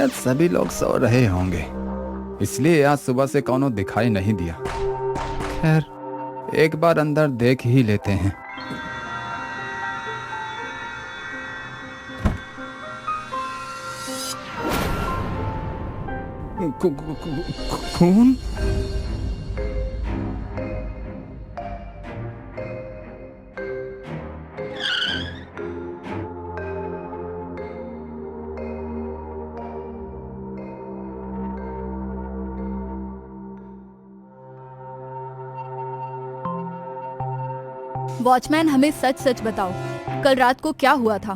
शायद सभी लोग सो रहे होंगे, इसलिए आज सुबह से कौनो दिखाई नहीं दिया। खैर, एक बार अंदर देख ही लेते हैं। खून? वॉचमैन, हमें सच सच बताओ, कल रात को क्या हुआ था?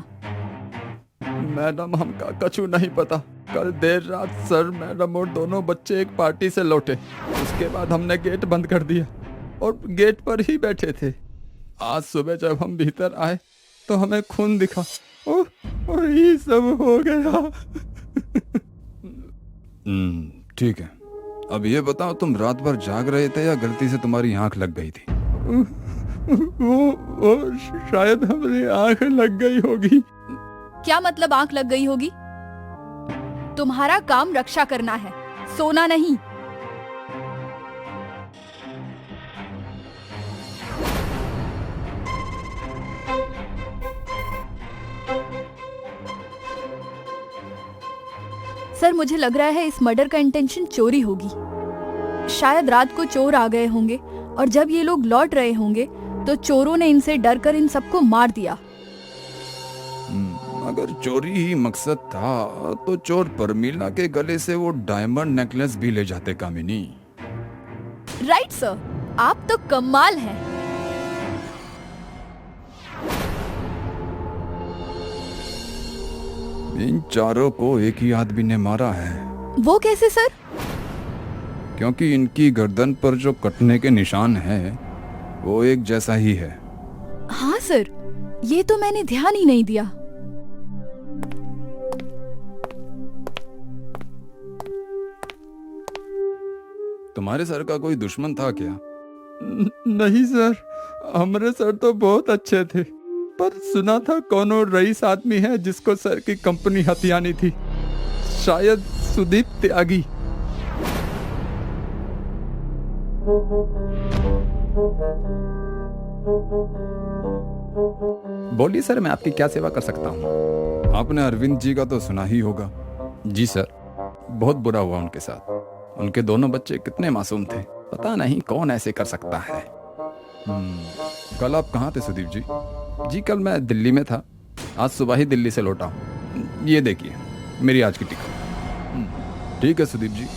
मैडम, हमका कछु नहीं पता। कल देर रात सर, मैडम और दोनों बच्चे एक पार्टी से लौटे। उसके बाद हमने गेट बंद कर दिया और गेट पर ही बैठे थे। आज सुबह जब हम भीतर आए तो हमें खून दिखा और ये सब हो गया। ठीक है, अब ये बताओ, तुम रात भर जाग रहे थे या गलती से तुम्हारी आंख लग गई थी? वो शायद हमारी आंख लग गई होगी। क्या मतलब आंख लग गई होगी? तुम्हारा काम रक्षा करना है, सोना नहीं। सर, मुझे लग रहा है इस मर्डर का इंटेंशन चोरी होगी। शायद रात को चोर आ गए होंगे और जब ये लोग लौट रहे होंगे तो चोरों ने इनसे डरकर इन सबको मार दिया। अगर चोरी ही मकसद था तो चोर परमीला के गले से वो डायमंड नेकलेस भी ले जाते कामिनी। राइट सर, आप तो कमाल हैं। इन चारों को एक ही आदमी ने मारा है। वो कैसे सर? क्योंकि इनकी गर्दन पर जो कटने के निशान है वो एक जैसा ही है। हाँ सर, ये तो मैंने ध्यान ही नहीं दिया। तुम्हारे सर का कोई दुश्मन था क्या? नहीं सर, हमारे सर तो बहुत अच्छे थे, पर सुना था कोनो रईस आदमी है जिसको सर की कंपनी हथियानी थी, शायद सुदीप त्यागी। बोलिए सर, मैं आपकी क्या सेवा कर सकता हूँ? आपने अरविंद जी का तो सुना ही होगा। जी सर, बहुत बुरा हुआ उनके साथ। उनके दोनों बच्चे कितने मासूम थे, पता नहीं कौन ऐसे कर सकता है। कल आप कहाँ थे सुदीप जी? जी कल मैं दिल्ली में था, आज सुबह ही दिल्ली से लौटा हूँ। ये देखिए मेरी आज की टिकट। ठीक है सुदीप जी,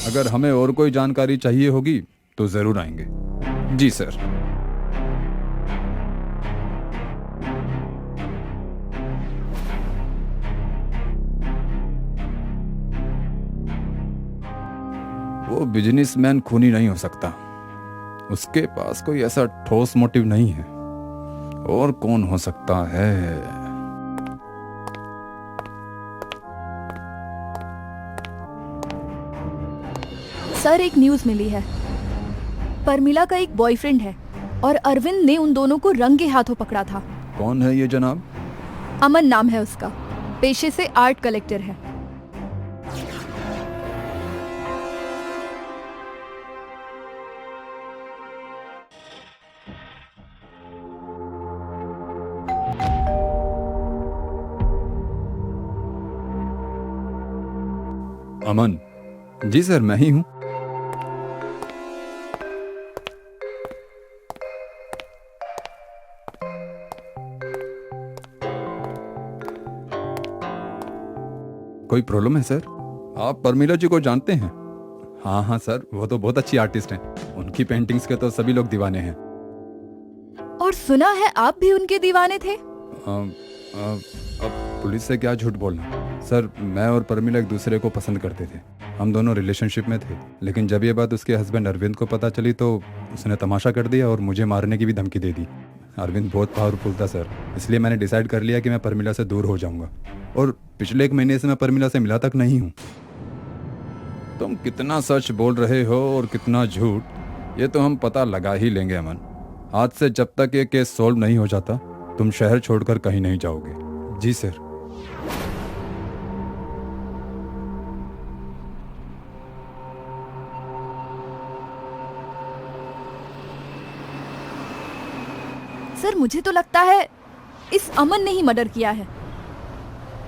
अगर हमें और कोई जानकारी चाहिए होगी तो जरूर आएंगे। जी सर। वो बिजनेसमैन खूनी नहीं हो सकता, उसके पास कोई ऐसा ठोस मोटिव नहीं है। और कौन हो सकता है? सर, एक न्यूज़ मिली है। परमिला का एक बॉयफ्रेंड है और अरविंद ने उन दोनों को रंगे हाथों पकड़ा था। कौन है ये जनाब? अमन नाम है उसका, पेशे से आर्ट कलेक्टर है। अमन? जी सर, मैं ही हूं। कोई प्रॉब्लम है सर? आप परमिला जी को जानते हैं? हाँ हाँ सर, वो तो बहुत अच्छी आर्टिस्ट हैं। उनकी पेंटिंग्स के तो सभी लोग दीवाने हैं। और सुना है आप भी उनके दीवाने थे? अब पुलिस से क्या झूठ बोलना। सर, मैं और परमिला एक दूसरे को पसंद करते थे, हम दोनों रिलेशनशिप में थे। लेकिन जब ये बात उसके हस्बैंड अरविंद को पता चली तो उसने तमाशा कर दिया और मुझे मारने की भी धमकी दे दी। अरविंद बहुत पावरफुल था सर, इसलिए मैंने डिसाइड कर लिया कि मैं परमिला से दूर हो जाऊंगा। और पिछले 1 महीने से मैं परमिला से मिला तक नहीं हूँ। तुम कितना सच बोल रहे हो और कितना झूठ, ये तो हम पता लगा ही लेंगे अमन। आज से जब तक ये केस सॉल्व नहीं हो जाता तुम शहर छोड़कर कहीं नहीं जाओगे। जी सर। सर मुझे तो लगता है इस अमन ने ही मर्डर किया है।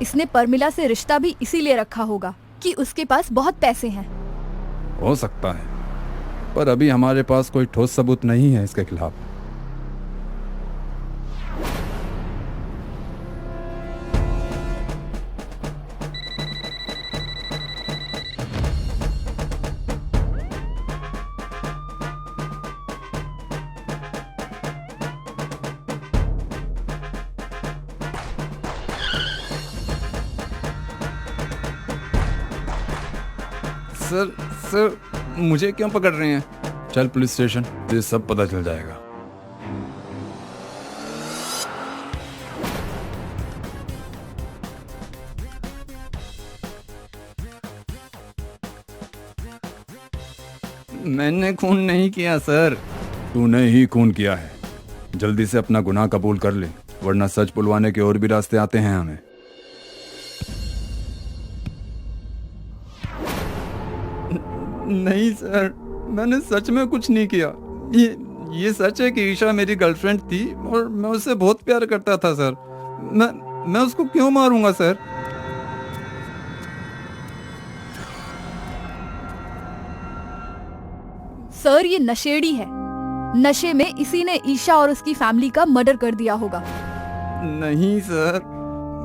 इसने परमिला से रिश्ता भी इसीलिए रखा होगा कि उसके पास बहुत पैसे हैं। हो सकता है, पर अभी हमारे पास कोई ठोस सबूत नहीं है इसके खिलाफ। सर सर मुझे क्यों पकड़ रहे हैं? चल पुलिस स्टेशन, तुझे सब पता चल जाएगा। मैंने खून नहीं किया सर। तूने ही खून किया है। जल्दी से अपना गुनाह कबूल कर ले, वरना सच बुलवाने के और भी रास्ते आते हैं हमें। नहीं सर, मैंने सच में कुछ नहीं किया। ये सच है कि ईशा मेरी गर्लफ्रेंड थी और मैं उससे बहुत प्यार करता था सर। मैं उसको क्यों मारूंगा सर? सर ये नशेड़ी है। नशे में इसी ने ईशा और उसकी फैमिली का मर्डर कर दिया होगा। नहीं सर,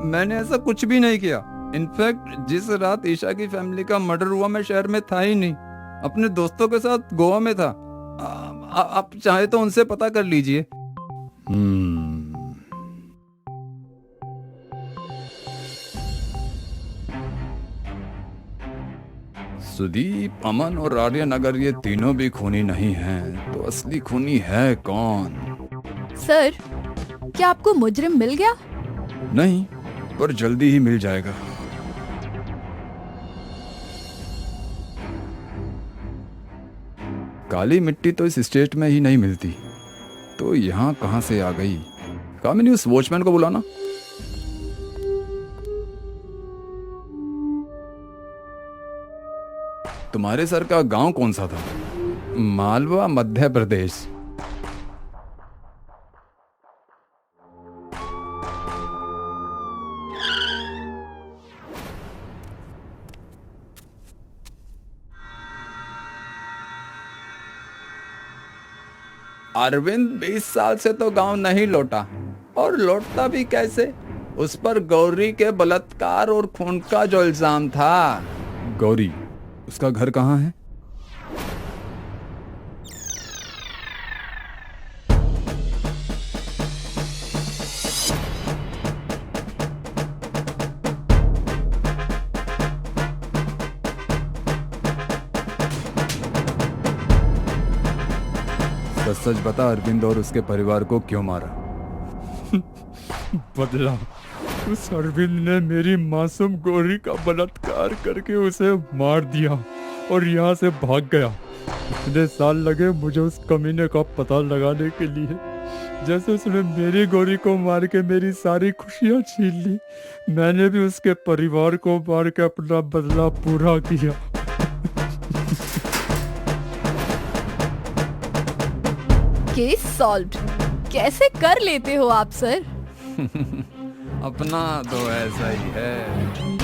मैंने ऐसा कुछ भी नहीं किया। इनफैक्ट जिस रात ईशा की फैमिली का मर्डर हुआ मैं शहर में था ही नहीं, अपने दोस्तों के साथ गोवा में था। आप चाहे तो उनसे पता कर लीजिए। सुदीप, अमन और आर्यन अगर ये तीनों भी खूनी नहीं हैं, तो असली खूनी है कौन? सर क्या आपको मुजरिम मिल गया? नहीं, पर जल्दी ही मिल जाएगा। काली मिट्टी तो इस स्टेट में ही नहीं मिलती, तो यहाँ कहाँ से आ गई? कामिनी, उस वॉचमैन को बुलाना। तुम्हारे सर का गांव कौन सा था? मालवा, मध्य प्रदेश। अरविंद 20 साल से तो गांव नहीं लौटा, और लौटता भी कैसे? उस पर गौरी के बलात्कार और खून का जो इल्जाम था। गौरी, उसका घर कहाँ है? सच बता, अरविंद और उसके परिवार को क्यों मारा? बदला। उस अरविंद ने मेरी मासूम गौरी का बलात्कार करके उसे मार दिया और यहाँ से भाग गया। इतने साल लगे मुझे उस कमीने का पता लगाने के लिए। जैसे उसने मेरी गौरी को मार के मेरी सारी खुशियाँ छीन ली, मैंने भी उसके परिवार को मार के अपना बदला पूरा किया। Case solved. कैसे कर लेते हो आप सर? अपना तो ऐसा ही है।